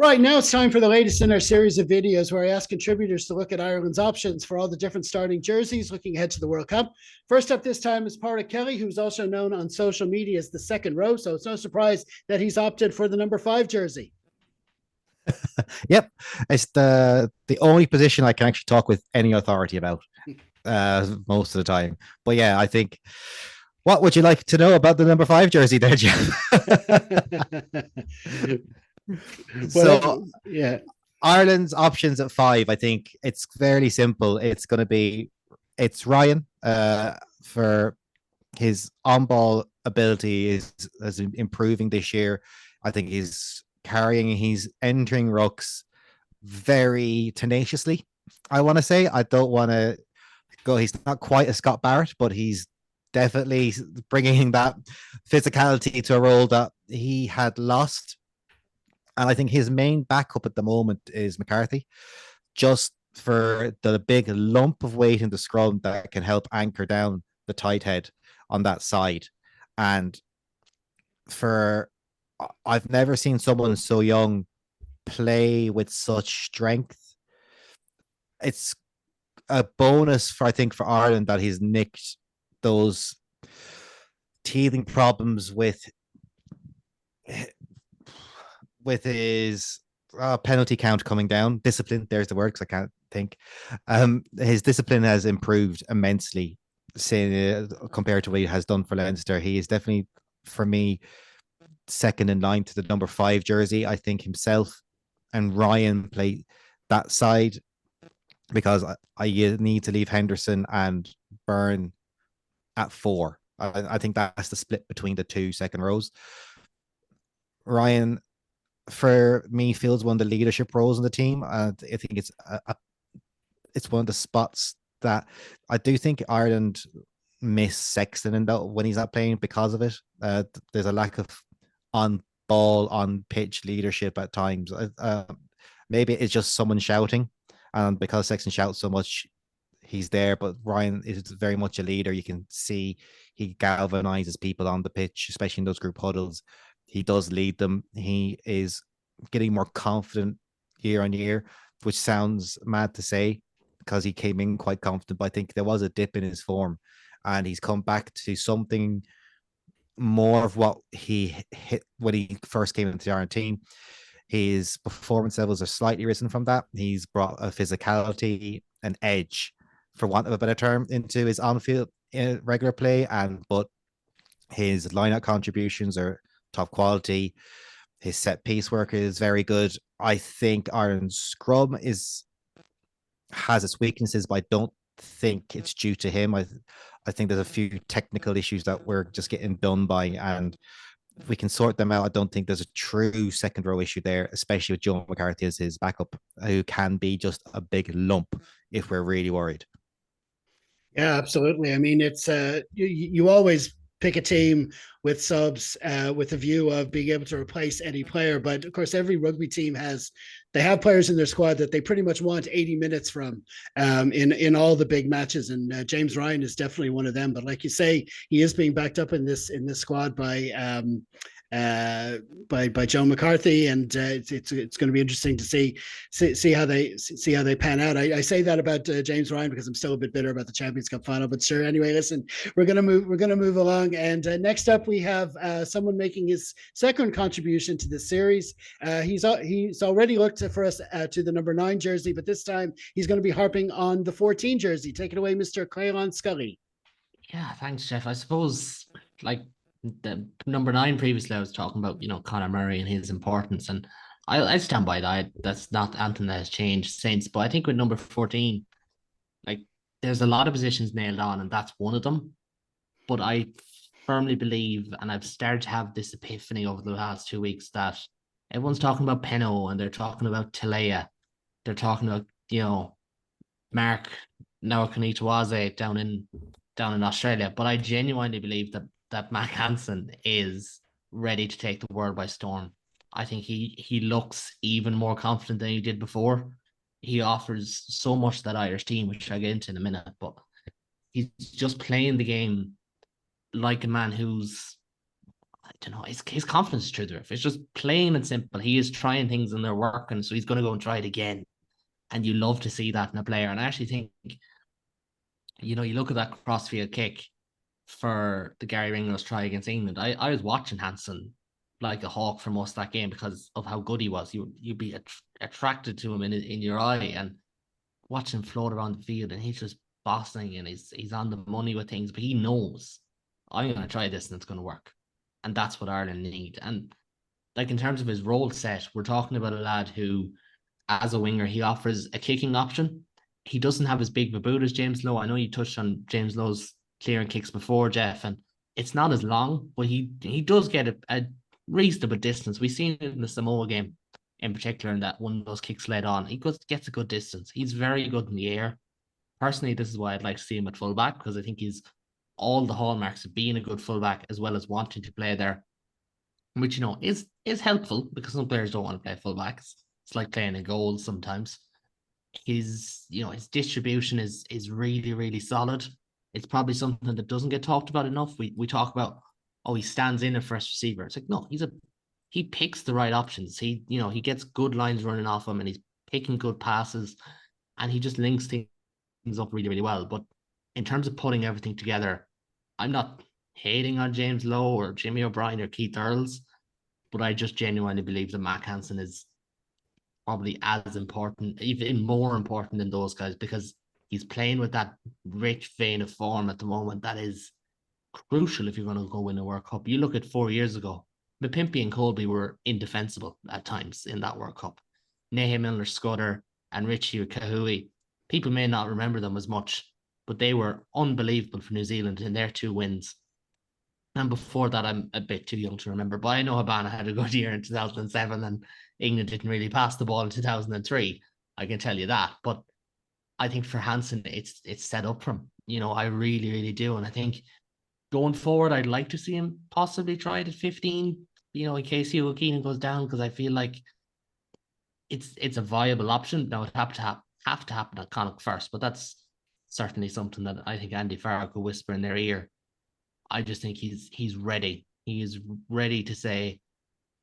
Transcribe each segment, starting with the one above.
Right, now it's time for the latest in our series of videos where I ask contributors to look at Ireland's options for all the different starting jerseys looking ahead to the World Cup. First up this time is Pádraig Kelly, who's also known on social media as the second row, so it's no surprise that he's opted for the number 5 jersey. Yep, it's the only position I can actually talk with any authority about most of the time. But yeah, I think. What would you like to know about the number 5 jersey there, Jeff? Whatever, So yeah. Ireland's options at 5, I think it's fairly simple. It's Ryan for his on-ball ability is improving this year. I think he's entering rucks very tenaciously. I want to say I don't want to go. He's not quite a Scott Barrett, but he's definitely bringing that physicality to a role that he had lost. And I think his main backup at the moment is McCarthy, just for the big lump of weight in the scrum that can help anchor down the tight head on that side. And for I've never seen someone so young play with such strength. It's a bonus for I think for Ireland that he's nicked those teething problems with his penalty count coming down. Discipline, there's the word because I can't think. His discipline has improved immensely compared to what he has done for Leinster. He is definitely, for me, second in line to the number 5 jersey. I think himself and Ryan play that side because I need to leave Henderson and Byrne at 4. I think that's the split between the 2 second rows. Ryan, for me, feels one of the leadership roles in the team. I think it's one of the spots that I do think Ireland miss Sexton in that when he's not playing because of it. There's a lack of on ball, on pitch leadership at times. Maybe it's just someone shouting, and because Sexton shouts so much, he's there. But Ryan is very much a leader. You can see he galvanizes people on the pitch, especially in those group huddles. He does lead them. He is getting more confident year on year, which sounds mad to say because he came in quite confident, but I think there was a dip in his form and he's come back to something more of what he hit when he first came into the Ireland team. His performance levels are slightly risen from that. He's brought a physicality, an edge, for want of a better term, into his on-field regular play, but his line-out contributions are top quality. His set piece work is very good. I think Ireland's scrum has its weaknesses, but I don't think it's due to him. I think there's a few technical issues that we're just getting done by, and if we can sort them out, I don't think there's a true second row issue there, especially with Joe McCarthy as his backup, who can be just a big lump if we're really worried. Yeah, absolutely. I mean, it's you always pick a team with subs with a view of being able to replace any player, but of course, every rugby team they have players in their squad that they pretty much want 80 minutes from in all the big matches, and James Ryan is definitely one of them. But like you say, he is being backed up in this squad by Joe McCarthy, and it's going to be interesting to see how they pan out. I say that about James Ryan because I'm still a bit bitter about the Champions Cup final, but sure. Anyway, listen, we're gonna move along, and next up we have someone making his second contribution to this series. He's already looked for us to the number 9 jersey, but this time he's going to be harping on the 14 jersey. Take it away, Mr. Caolán Scully. Yeah, thanks, Jeff. I suppose like the number 9 previously I was talking about, Conor Murray and his importance, and I stand by that. That's not anything that has changed since. But I think with number 14, like there's a lot of positions nailed on, and that's one of them. But I firmly believe, and I've started to have this epiphany over the last 2 weeks, that everyone's talking about Peno and they're talking about Talea. They're talking about, Mark Nawaqanitawaze down in Australia. But I genuinely believe that Mac Hansen is ready to take the world by storm. I think he looks even more confident than he did before. He offers so much to that Irish team, which I'll get into in a minute, but he's just playing the game like a man who's I don't know, his confidence is through the roof. It's just plain and simple. He is trying things and they're working, so he's going to go and try it again. And you love to see that in a player. And I actually think, you look at that crossfield kick for the Gary Ringrose try against England. I was watching Hansen like a hawk for most of that game because of how good he was. You'd be attracted to him in your eye and watch him float around the field, and he's just bossing and he's on the money with things, but he knows I'm going to try this and it's going to work. And that's what Ireland need. And like in terms of his role set, we're talking about a lad who, as a winger, he offers a kicking option. He doesn't have as big of a boot as James Lowe. I know you touched on James Lowe's clearing kicks before, Jeff, and it's not as long, but he does get a reasonable distance. We've seen it in the Samoa game in particular, in that one of those kicks led on. He gets a good distance. He's very good in the air. Personally, this is why I'd like to see him at fullback, because I think he's all the hallmarks of being a good fullback as well as wanting to play there, which is helpful because some players don't want to play fullbacks. It's like playing a goal sometimes. His distribution is really, really solid. It's probably something that doesn't get talked about enough. We talk about, he stands in a first receiver. It's like, no, he picks the right options. He gets good lines running off him and he's picking good passes and he just links things up really, really well. But in terms of putting everything together, I'm not hating on James Lowe or Jimmy O'Brien or Keith Earls, but I just genuinely believe that Mac Hansen is probably as important, even more important than those guys, because he's playing with that rich vein of form at the moment that is crucial if you're going to go win a World Cup. You look at 4 years ago, Mapimpi and Colby were indefensible at times in that World Cup. Nahe Milner-Scudder and Richie Kahui, people may not remember them as much, but they were unbelievable for New Zealand in their 2 wins. And before that, I'm a bit too young to remember, but I know Habana had a good year in 2007 and England didn't really pass the ball in 2003. I can tell you that. But I think for Hansen, it's set up for him. I really, really do. And I think going forward, I'd like to see him possibly try it at 15, in case Hugo Keenan goes down, because I feel like it's a viable option. Now, it'd have to happen at Connacht first, but that's certainly something that I think Andy Farrell could whisper in their ear. I just think he's ready. He is ready to say,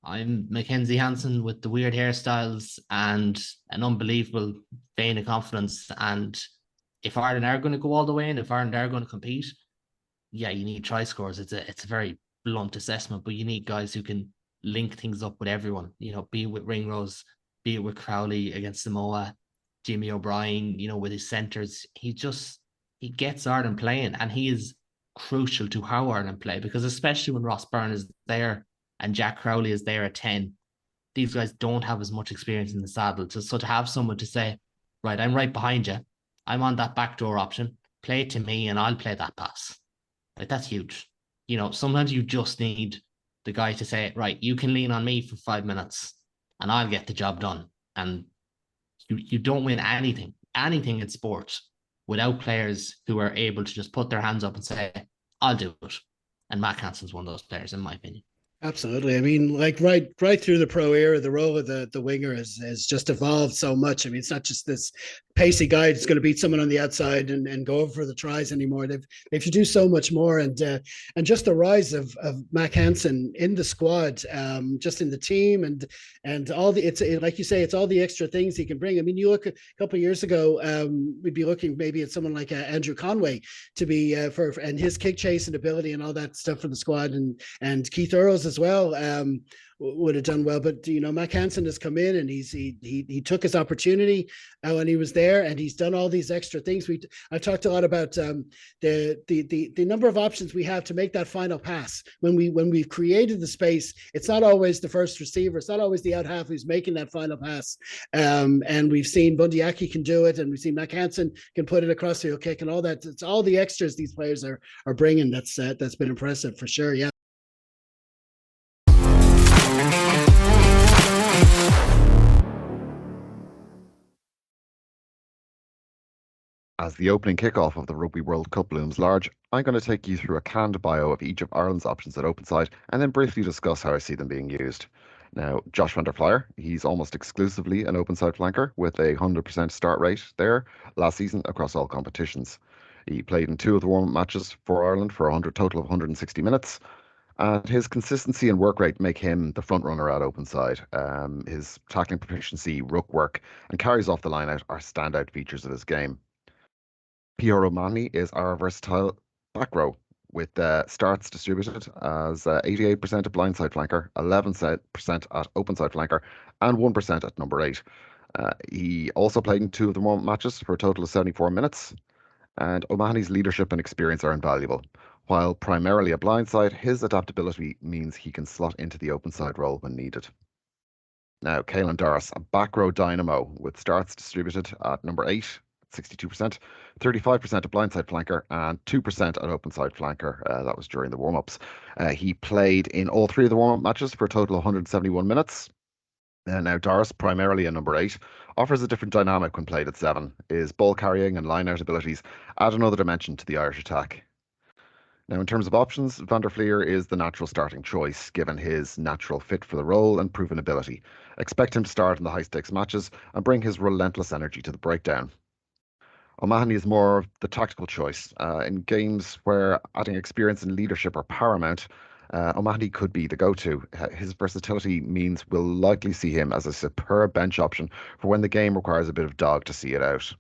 I'm Mackenzie Hansen with the weird hairstyles and an unbelievable vein of confidence. And if Ireland are going to go all the way and if Ireland are going to compete, yeah, you need try scores. It's a very blunt assessment, but you need guys who can link things up with everyone, be it with Ringrose, be it with Crowley against Samoa, Jimmy O'Brien, with his centres. He gets Ireland playing, and he is crucial to how Ireland play, because especially when Ross Byrne is there and Jack Crowley is there at 10, these guys don't have as much experience in the saddle. So to have someone to say, right, I'm right behind you, I'm on that backdoor option, play it to me and I'll play that pass. Like, that's huge. Sometimes you just need the guy to say, right, you can lean on me for 5 minutes and I'll get the job done. And you don't win anything in sport without players who are able to just put their hands up and say, I'll do it. And Matt Hansen's one of those players, in my opinion. Absolutely. I mean, like right through the pro era, the role of the winger has just evolved so much. I mean, it's not just this pacey guy that's going to beat someone on the outside and go over for the tries anymore. They've to do so much more, and just the rise of Mac Hansen in the squad, just in the team, and all like you say, it's all the extra things he can bring. I mean, you look a couple of years ago, we'd be looking maybe at someone like Andrew Conway to be and his kick chasing ability and all that stuff for the squad, and Keith Earls as well. Would have done well, but Mac Hansen has come in and he took his opportunity when he was there, and he's done all these extra things. I've talked a lot about the number of options we have to make that final pass. When we've created the space, it's not always the first receiver, it's not always the out half who's making that final pass. And we've seen Bundyaki can do it, and we've seen Mac Hansen can put it across the kick and all that. It's all the extras these players are bringing. That's been impressive for sure. Yeah. As the opening kickoff of the Rugby World Cup looms large, I'm going to take you through a canned bio of each of Ireland's options at open side and then briefly discuss how I see them being used. Now, Josh van der Flier, he's almost exclusively an open side flanker with a 100% start rate there last season across all competitions. He played in 2 of the warm-up matches for Ireland for a total of 160 minutes, And his consistency and work rate make him the front runner at open side. His tackling proficiency, ruck work, and carries off the line out are standout features of his game. Pierre O'Mahony is our versatile back row with starts distributed as 88% at blindside flanker, 11% at open side flanker, and 1% at number 8. He also played in 2 of the warm-up matches for a total of 74 minutes, and O'Mahony's leadership and experience are invaluable. While primarily a blindside, his adaptability means he can slot into the open side role when needed. Now, Caolán Doris, a back row dynamo with starts distributed at number 8, 62%, 35% at blindside flanker, and 2% at open side flanker. That was during the warm-ups. He played in all 3 of the warm-up matches for a total of 171 minutes. Now, Doris, primarily a number 8, offers a different dynamic when played at 7. His ball carrying and line-out abilities add another dimension to the Irish attack. Now, in terms of options, Van der Flier is the natural starting choice, given his natural fit for the role and proven ability. Expect him to start in the high-stakes matches and bring his relentless energy to the breakdown. O'Mahony is more of the tactical choice. In games where adding experience and leadership are paramount, O'Mahony could be the go-to. His versatility means we'll likely see him as a superb bench option for when the game requires a bit of dog to see it out.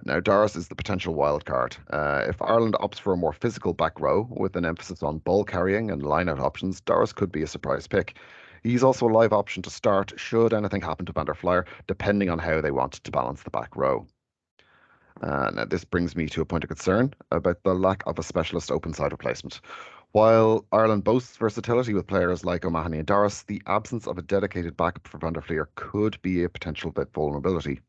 Now, Doris is the potential wild card. If Ireland opts for a more physical back row with an emphasis on ball carrying and line-out options, Doris could be a surprise pick. He's also a live option to start should anything happen to Van der Flier, depending on how they want to balance the back row. Now, this brings me to a point of concern about the lack of a specialist open side replacement. While Ireland boasts versatility with players like O'Mahony and Doris, the absence of a dedicated backup for Van der Flier could be a potential vulnerability.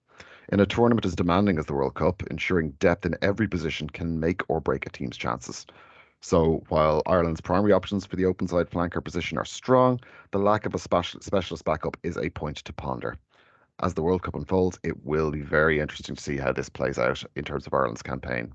In a tournament as demanding as the World Cup, ensuring depth in every position can make or break a team's chances. So while Ireland's primary options for the open side flanker position are strong, the lack of a specialist backup is a point to ponder. As the World Cup unfolds, it will be very interesting to see how this plays out in terms of Ireland's campaign.